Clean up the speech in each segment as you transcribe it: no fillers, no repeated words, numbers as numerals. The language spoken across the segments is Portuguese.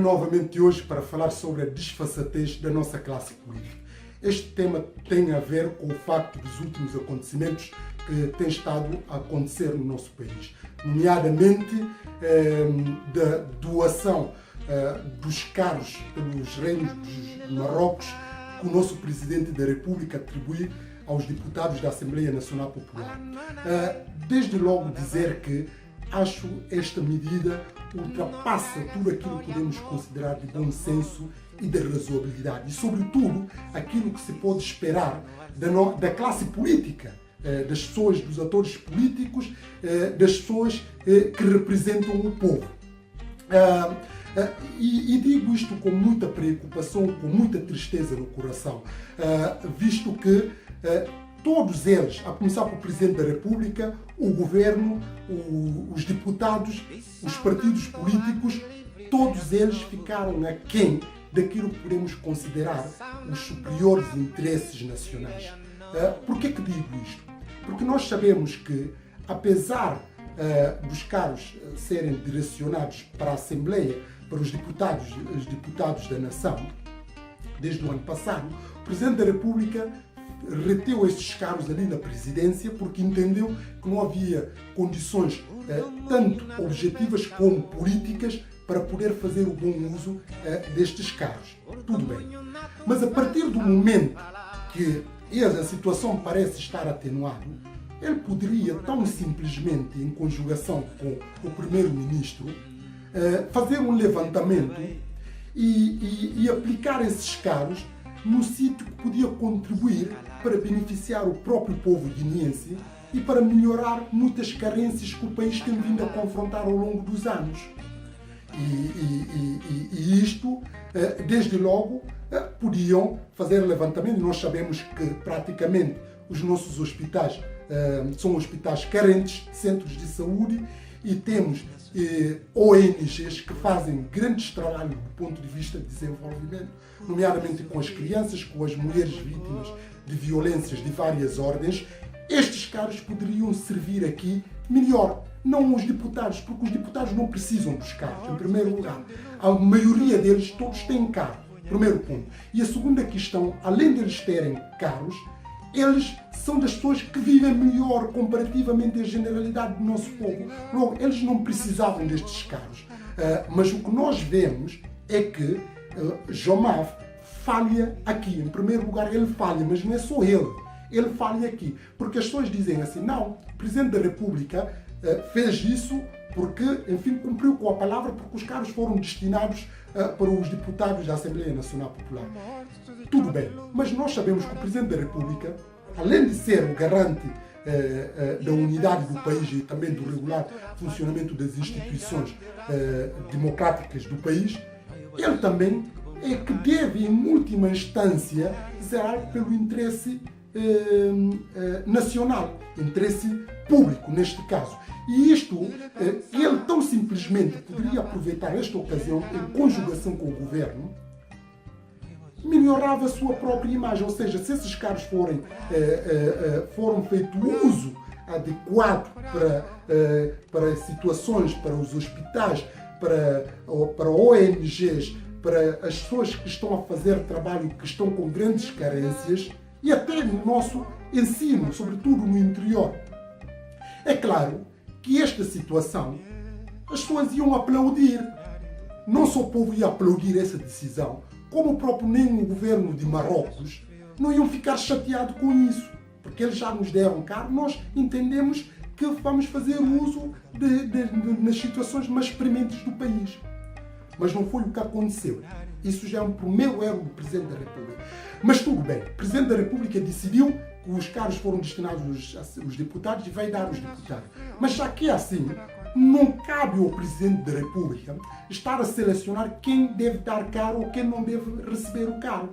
novamente hoje para falar sobre a desfaçatez da nossa classe política. Este tema tem a ver com o facto dos últimos acontecimentos que têm estado a acontecer no nosso país, nomeadamente da doação dos carros pelos reinos de Marrocos que o nosso Presidente da República atribui aos deputados da Assembleia Nacional Popular. Desde logo dizer que acho esta medida ultrapassa tudo aquilo que podemos considerar de bom senso e de razoabilidade e, sobretudo, aquilo que se pode esperar da classe política, das pessoas, dos atores políticos, das pessoas que representam o povo. E digo isto com muita preocupação, com muita tristeza no coração, visto que todos eles, a começar pelo Presidente da República, o Governo, os deputados, os partidos políticos, todos eles ficaram aquém daquilo que podemos considerar os superiores interesses nacionais. Por que digo isto? Porque nós sabemos que, apesar dos cargos serem direcionados para a Assembleia, para os deputados da nação, desde o ano passado, o Presidente da República reteu estes cargos ali na presidência porque entendeu que não havia condições tanto objetivas como políticas para poder fazer o bom uso destes cargos. Tudo bem. Mas a partir do momento que a situação parece estar atenuada, ele poderia tão simplesmente, em conjugação com o Primeiro-Ministro, fazer um levantamento e aplicar esses cargos no sítio que podia contribuir para beneficiar o próprio povo guineense e para melhorar muitas carências que o país tem vindo a confrontar ao longo dos anos. E isto, desde logo, podiam fazer levantamento. Nós sabemos que praticamente os nossos hospitais são hospitais carentes, centros de saúde, e temos ONGs que fazem grandes trabalhos do ponto de vista de desenvolvimento, nomeadamente com as crianças, com as mulheres vítimas de violências de várias ordens. Estes cargos poderiam servir aqui melhor, não os deputados, porque os deputados não precisam dos cargos, em primeiro lugar. A maioria deles, todos têm cargo, primeiro ponto. E a segunda questão, além de eles terem cargos, eles são das pessoas que vivem melhor comparativamente à generalidade do nosso povo. Logo, eles não precisavam destes cargos. Mas o que nós vemos é que Jomaf falha aqui. Em primeiro lugar, ele falha, mas não é só ele. Ele falha aqui. Porque as pessoas dizem assim, não, o Presidente da República fez isso porque, enfim, cumpriu com a palavra, porque os cargos foram destinados para os deputados da Assembleia Nacional Popular. Tudo bem, mas nós sabemos que o Presidente da República, além de ser o garante da unidade do país e também do regular funcionamento das instituições democráticas do país, ele também é que deve, em última instância, zelar pelo interesse nacional, interesse público neste caso. E isto, ele tão simplesmente poderia aproveitar esta ocasião em conjugação com o Governo, melhorava a sua própria imagem, ou seja, se esses cargos foram feito uso adequado para situações, para os hospitais, para ONGs, para as pessoas que estão a fazer trabalho que estão com grandes carências e até no nosso ensino, sobretudo no interior. É claro que esta situação as pessoas iam aplaudir. Não só o povo ia aplaudir essa decisão, como o próprio nem o governo de Marrocos não iam ficar chateados com isso, porque eles já nos deram cargo, nós entendemos que vamos fazer uso nas situações mais prementes do país. Mas não foi o que aconteceu. Isso já é um primeiro erro do Presidente da República. Mas tudo bem, o Presidente da República decidiu que os cargos foram destinados aos deputados e vai dar aos deputados. Mas já que é assim, não cabe ao Presidente da República estar a selecionar quem deve dar cargo ou quem não deve receber o cargo.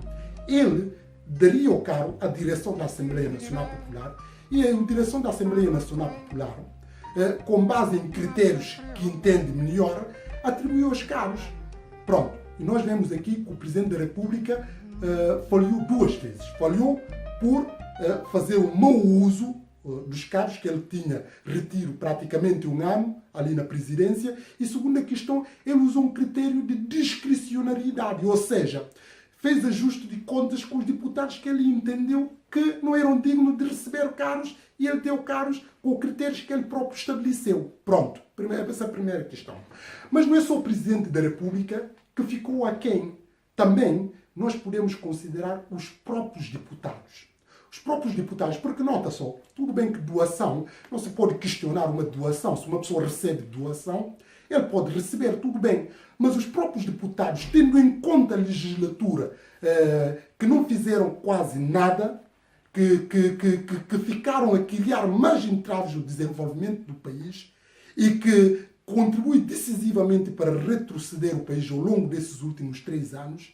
Ele daria o cargo à direção da Assembleia Nacional Popular e a direção da Assembleia Nacional Popular, com base em critérios que entende melhor, atribuiu os cargos. Pronto. E nós vemos aqui que o Presidente da República falhou duas vezes. Falhou por fazer um mau uso dos cargos que ele tinha retiro praticamente um ano ali na presidência. E segunda questão, ele usou um critério de discricionariedade, ou seja, fez ajuste de contas com os deputados que ele entendeu que não eram dignos de receber cargos e ele deu cargos com critérios que ele próprio estabeleceu. Pronto, essa é a primeira questão. Mas não é só o Presidente da República que ficou aquém. Também nós podemos considerar os próprios deputados. Os próprios deputados, porque nota só, tudo bem que doação, não se pode questionar uma doação. Se uma pessoa recebe doação, ele pode receber, tudo bem. Mas os próprios deputados, tendo em conta a legislatura, que não fizeram quase nada, que ficaram a criar mais entraves no desenvolvimento do país e que contribui decisivamente para retroceder o país ao longo desses últimos 3 anos,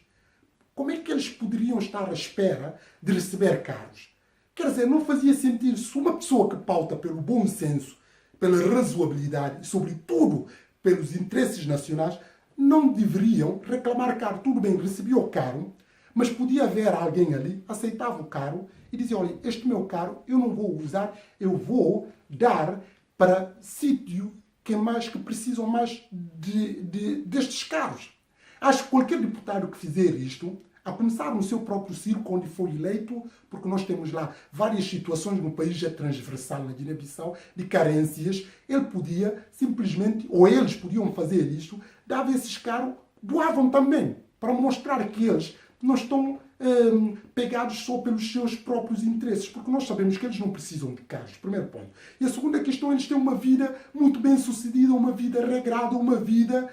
como é que eles poderiam estar à espera de receber cargos? Quer dizer, não fazia sentido se uma pessoa que pauta pelo bom senso, pela razoabilidade e, sobretudo, pelos interesses nacionais, não deveriam reclamar caro. Tudo bem, recebia o caro, mas podia haver alguém ali, aceitava o caro e dizia, olha, este meu caro eu não vou usar, eu vou dar para sítio que precisam mais destes caros. Acho que qualquer deputado que fizer isto, a começar no seu próprio círculo onde foi eleito, porque nós temos lá várias situações no país, é transversal na Guiné-Bissau, de carências, ele podia simplesmente, ou eles podiam fazer isto, davam esses caros, doavam também, para mostrar que eles não estão pegados só pelos seus próprios interesses, porque nós sabemos que eles não precisam de cargos, primeiro ponto. E a segunda questão, eles têm uma vida muito bem sucedida, uma vida regrada, uma vida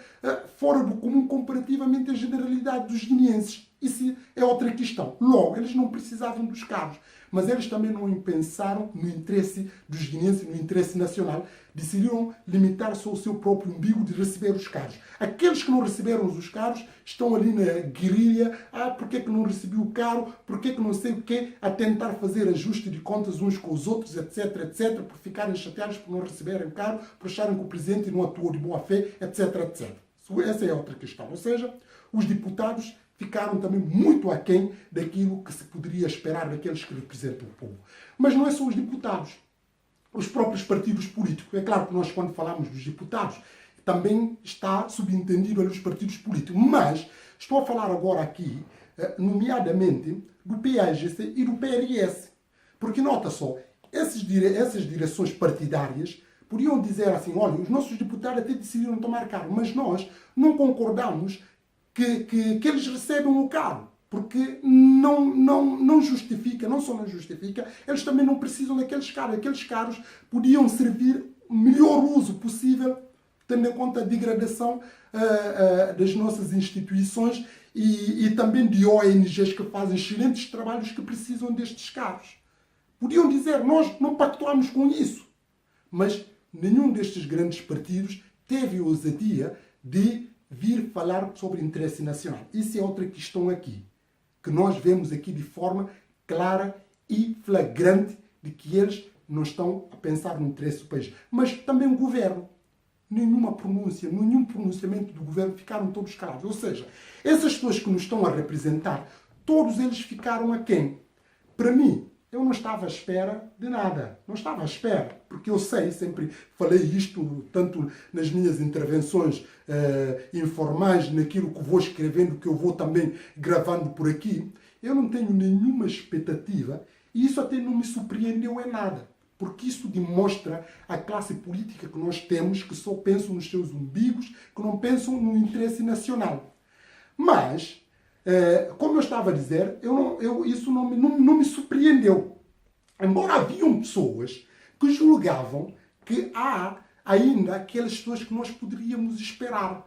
fora do comum comparativamente à generalidade dos guineenses. Isso é outra questão. Logo, eles não precisavam dos cargos, mas eles também não pensaram no interesse dos guineenses, no interesse nacional, decidiram limitar-se ao seu próprio umbigo de receber os cargos. Aqueles que não receberam os cargos estão ali na guerrilha, porque é que não recebi o cargo, porque é que não sei o quê, a tentar fazer ajuste de contas uns com os outros, etc, etc, por ficarem chateados por não receberem cargo, por acharem que o Presidente não atuou de boa fé, etc, etc. Essa é outra questão. Ou seja, os deputados ficaram também muito aquém daquilo que se poderia esperar daqueles que representam o povo. Mas não é só os deputados. Os próprios partidos políticos. É claro que nós, quando falamos dos deputados, também está subentendido ali os partidos políticos. Mas estou a falar agora aqui, nomeadamente, do PAGC e do PRS. Porque, nota só, essas direções partidárias podiam dizer assim, olha, os nossos deputados até decidiram tomar cargo, mas nós não concordamos que eles recebam o cargo. Porque não justifica, não só não justifica, eles também não precisam daqueles cargos. Aqueles cargos podiam servir o melhor uso possível, tendo em conta a degradação das nossas instituições e também de ONGs que fazem excelentes trabalhos que precisam destes cargos. Podiam dizer, nós não pactuamos com isso. Mas nenhum destes grandes partidos teve a ousadia de vir falar sobre interesse nacional. Isso é outra questão aqui, que nós vemos aqui de forma clara e flagrante de que eles não estão a pensar no interesse do país. Mas também o governo. Nenhuma pronúncia, nenhum pronunciamento do governo, ficaram todos calados. Ou seja, essas pessoas que nos estão a representar, todos eles ficaram aquém. Para mim, eu não estava à espera de nada. Não estava à espera. Porque eu sei, sempre falei isto, tanto nas minhas intervenções informais, naquilo que vou escrevendo, que eu vou também gravando por aqui. Eu não tenho nenhuma expectativa e isso até não me surpreendeu em nada. Porque isso demonstra a classe política que nós temos, que só pensam nos seus umbigos, que não pensam no interesse nacional. Mas, como eu estava a dizer, isso não me surpreendeu. Embora haviam pessoas que julgavam que há ainda aquelas pessoas que nós poderíamos esperar.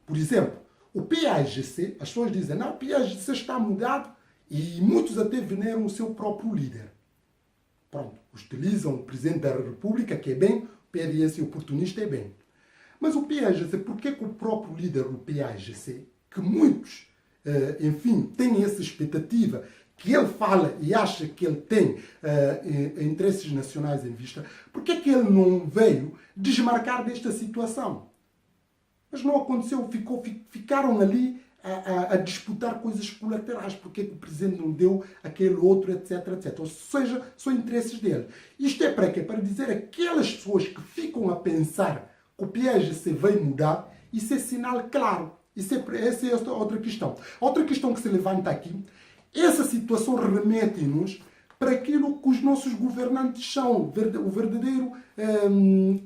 Por exemplo, o PAGC, as pessoas dizem, não, o PAGC está mudado e muitos até veneram o seu próprio líder. Pronto, utilizam o Presidente da República, que é bem, o PRS oportunista é bem. Mas o PAGC, por que o próprio líder do PAGC, que muitos, enfim, têm essa expectativa, que ele fala e acha que ele tem interesses nacionais em vista, por que ele não veio desmarcar desta situação? Mas não aconteceu, ficaram ali a disputar coisas colaterais, porque é que o presidente não deu aquele outro, etc, etc. Ou seja, são interesses dele. Isto é para quê? Para dizer aquelas pessoas que ficam a pensar que o PAGC vai mudar, isso é sinal claro. Essa é outra questão. A outra questão que se levanta aqui, essa situação remete-nos para aquilo que os nossos governantes são, o verdadeiro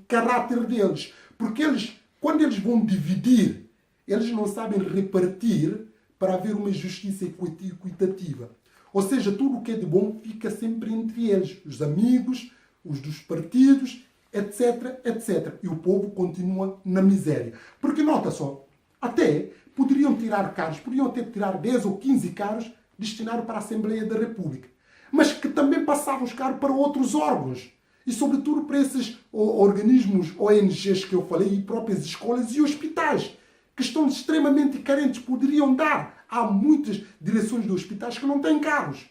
caráter deles. Porque eles, quando eles vão dividir, eles não sabem repartir para haver uma justiça equitativa. Ou seja, tudo o que é de bom fica sempre entre eles. Os amigos, os dos partidos, etc, etc. E o povo continua na miséria. Porque, nota só, até poderiam tirar cargos, podiam até tirar 10 ou 15 cargos destinados para a Assembleia da República. Mas que também passavam os cargos para outros órgãos. E, sobretudo, para esses organismos, ONGs que eu falei, e próprias escolas e hospitais, que estão extremamente carentes, poderiam dar. Há muitas direções de hospitais que não têm cargos.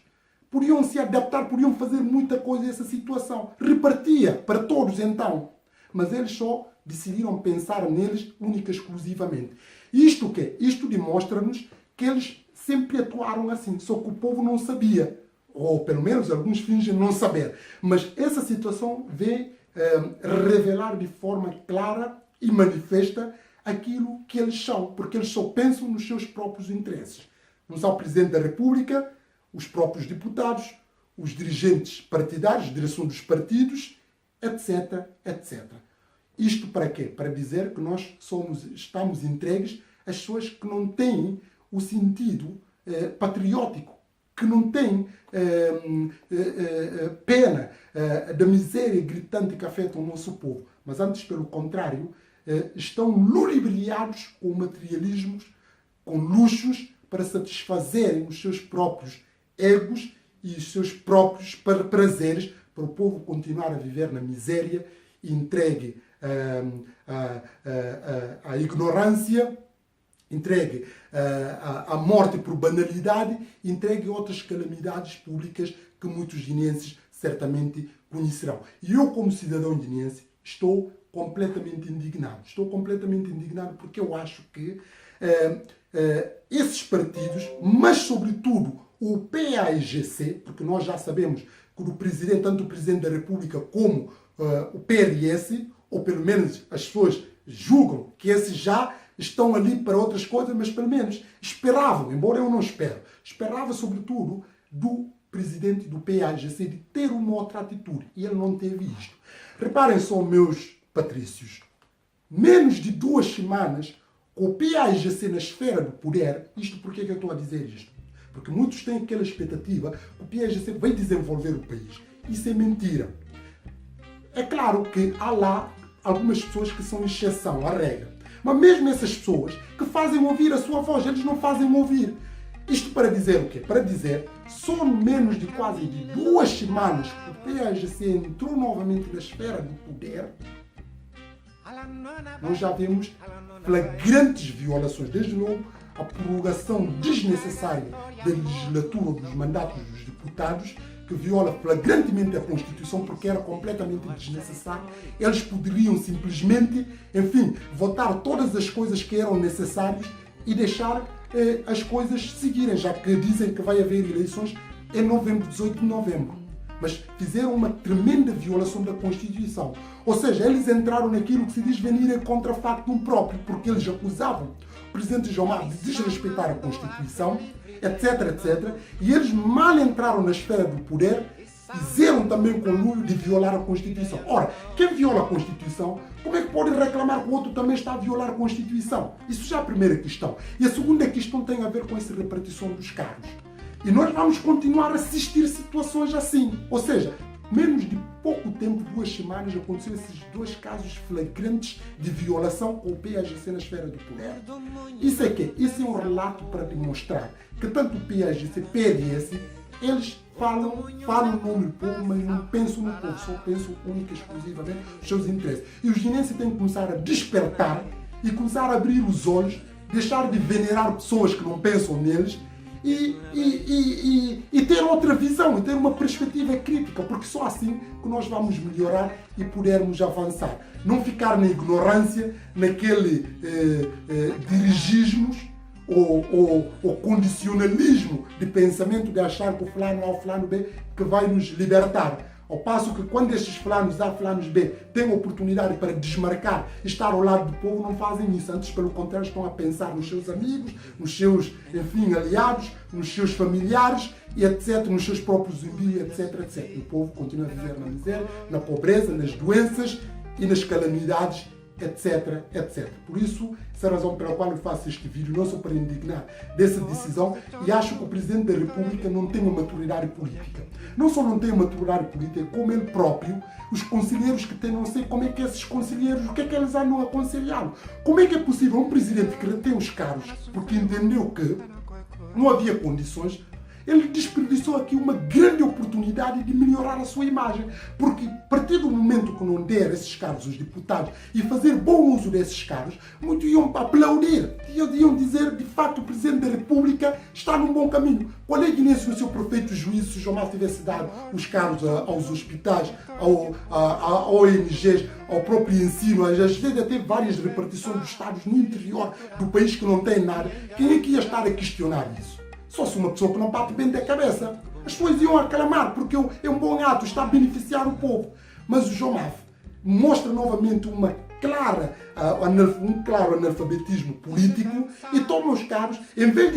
Podiam se adaptar, podiam fazer muita coisa nessa situação. Repartia para todos, então. Mas eles só decidiram pensar neles única e exclusivamente. Isto o quê? Isto demonstra-nos que eles sempre atuaram assim, só que o povo não sabia. Ou pelo menos alguns fingem não saber. Mas essa situação vem revelar de forma clara e manifesta aquilo que eles são, porque eles só pensam nos seus próprios interesses. Não são o Presidente da República, os próprios deputados, os dirigentes partidários, direção dos partidos, etc, etc. Isto para quê? Para dizer que nós estamos entregues às pessoas que não têm o sentido patriótico, que não têm pena da miséria gritante que afeta o nosso povo. Mas antes, pelo contrário, estão ludibriados com materialismos, com luxos, para satisfazerem os seus próprios egos e os seus próprios prazeres, para o povo continuar a viver na miséria, entregue à ignorância, entregue à morte por banalidade, entregue a outras calamidades públicas que muitos guineenses certamente conhecerão. E eu, como cidadão guineense, estou completamente indignado. Estou completamente indignado porque eu acho que esses partidos, mas sobretudo o PAIGC, porque nós já sabemos que o presidente, tanto o Presidente da República como o PRS, ou pelo menos as pessoas julgam que esses já estão ali para outras coisas, mas pelo menos esperavam, embora eu não espero, esperava sobretudo do presidente do PAIGC de ter uma outra atitude, e ele não teve isto. Reparem só, meus patrícios, menos de 2 semanas com o PAIGC na esfera do poder. Isto por que eu estou a dizer isto? Porque muitos têm aquela expectativa que o PAIGC vai desenvolver o país. Isso é mentira. É claro que há lá algumas pessoas que são exceção à regra. Mas mesmo essas pessoas que fazem ouvir a sua voz, eles não fazem ouvir. Isto para dizer o quê? Para dizer, só menos de quase de 2 semanas que o PAIGC entrou novamente na esfera do poder, nós já vemos flagrantes violações. Desde logo, a prorrogação desnecessária da legislatura dos mandatos dos deputados, que viola flagrantemente a Constituição porque era completamente desnecessário. Eles poderiam simplesmente, enfim, votar todas as coisas que eram necessárias e deixar as coisas seguirem, já que dizem que vai haver eleições em novembro, 18 de novembro. Mas fizeram uma tremenda violação da Constituição. Ou seja, eles entraram naquilo que se diz venir contra factum próprio, porque eles acusavam o Presidente Jomar de desrespeitar a Constituição, etc, etc. E eles mal entraram na esfera do poder, fizeram também conluio de violar a Constituição. Ora, quem viola a Constituição, como é que pode reclamar que o outro também está a violar a Constituição? Isso já é a primeira questão. E a segunda questão tem a ver com essa repartição dos cargos. E nós vamos continuar a assistir situações assim. Ou seja, menos de pouco tempo, 2 semanas, aconteceram esses 2 casos flagrantes de violação com o PAIGC na esfera do poder. Isso é que? Isso é um relato para demonstrar que tanto o PAIGC, PRS, eles falam o nome do povo, mas não pensam no povo, só pensam única e exclusivamente nos seus interesses. E os guineenses têm que começar a despertar e começar a abrir os olhos, deixar de venerar pessoas que não pensam neles, e ter outra visão, e ter uma perspectiva crítica, porque só assim que nós vamos melhorar e pudermos avançar. Não ficar na ignorância, naquele dirigismos, o condicionalismo de pensamento de achar que o fulano A ou o fulano B que vai nos libertar. Ao passo que quando estes fulanos A, fulanos B têm oportunidade para desmarcar e estar ao lado do povo, não fazem isso. Antes, pelo contrário, estão a pensar nos seus amigos, nos seus, enfim, aliados, nos seus familiares, e etc., nos seus próprios umbios, etc., etc. E o povo continua a viver na miséria, na pobreza, nas doenças e nas calamidades, etc., etc. Por isso, essa é a razão pela qual eu faço este vídeo, não só para indignar dessa decisão, e acho que o Presidente da República não tem uma maturidade política. Não só não tem uma maturidade política, como ele próprio, os conselheiros que têm, não sei como é que esses conselheiros, o que é que eles andam a aconselhá-lo. Como é que é possível um Presidente que retém os cargos, porque entendeu que não havia condições, ele desperdiçou aqui uma grande oportunidade de melhorar a sua imagem. Porque a partir do momento que não der esses cargos aos deputados e fazer bom uso desses cargos, muitos iam aplaudir. Iam dizer, de facto, o Presidente da República está num bom caminho. Qual é a Guinness no seu perfeito juízo se o João Mafra tivesse dado os cargos aos hospitais, a ONGs, ao próprio ensino? Às vezes até várias repartições dos estados no interior do país que não têm nada. Quem é que ia estar a questionar isso? Só se uma pessoa que não bate bem da cabeça. As pessoas iam aclamar porque é um bom ato, está a beneficiar o povo. Mas o João Mafra mostra novamente um claro analfabetismo político e toma os cargos, em vez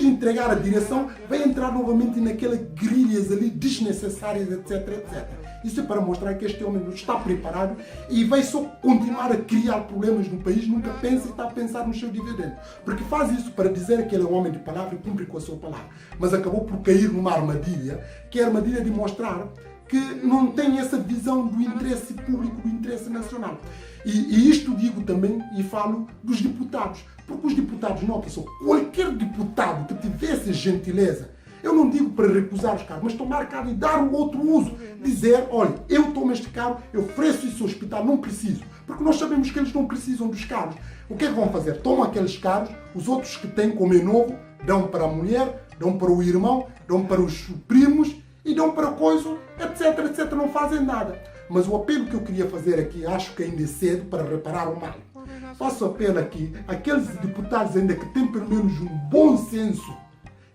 de entregar a direção, vai entrar novamente naquelas grilhas ali desnecessárias, etc, etc. Isso é para mostrar que este homem não está preparado e vai só continuar a criar problemas no país, nunca pensa e está a pensar nos seus dividendos. Porque faz isso para dizer que ele é um homem de palavra e cumpre com a sua palavra. Mas acabou por cair numa armadilha, que é a armadilha de mostrar que não tem essa visão do interesse público, do interesse nacional. E isto digo também e falo dos deputados. Porque os deputados, notem só, qualquer deputado que tivesse gentileza, eu não digo para recusar os cargos, mas tomar cargo e dar um outro uso. Dizer, olha, eu tomo este cargo, eu ofereço isso ao hospital, não preciso. Porque nós sabemos que eles não precisam dos cargos. O que é que vão fazer? Tomam aqueles cargos, os outros que têm, como é novo, dão para a mulher, dão para o irmão, dão para os primos e dão para coisa, etc, etc. Não fazem nada. Mas o apelo que eu queria fazer aqui, acho que ainda é cedo para reparar o mal. Faço apelo aqui àqueles deputados ainda que têm pelo menos um bom senso,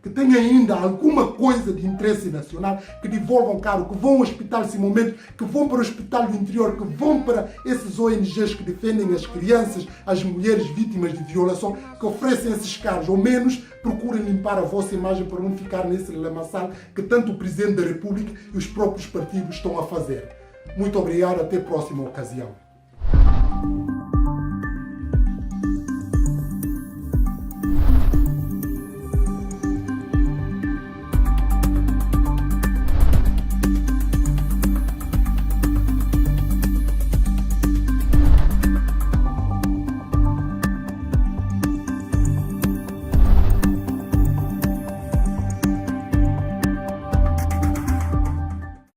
que têm ainda alguma coisa de interesse nacional, que devolvam caro, que vão ao hospital nesse momento, que vão para o hospital do interior, que vão para esses ONGs que defendem as crianças, as mulheres vítimas de violação, que oferecem esses cargos, ou menos procurem limpar a vossa imagem para não ficar nesse lamaçal que tanto o Presidente da República e os próprios partidos estão a fazer. Muito obrigado, até a próxima ocasião.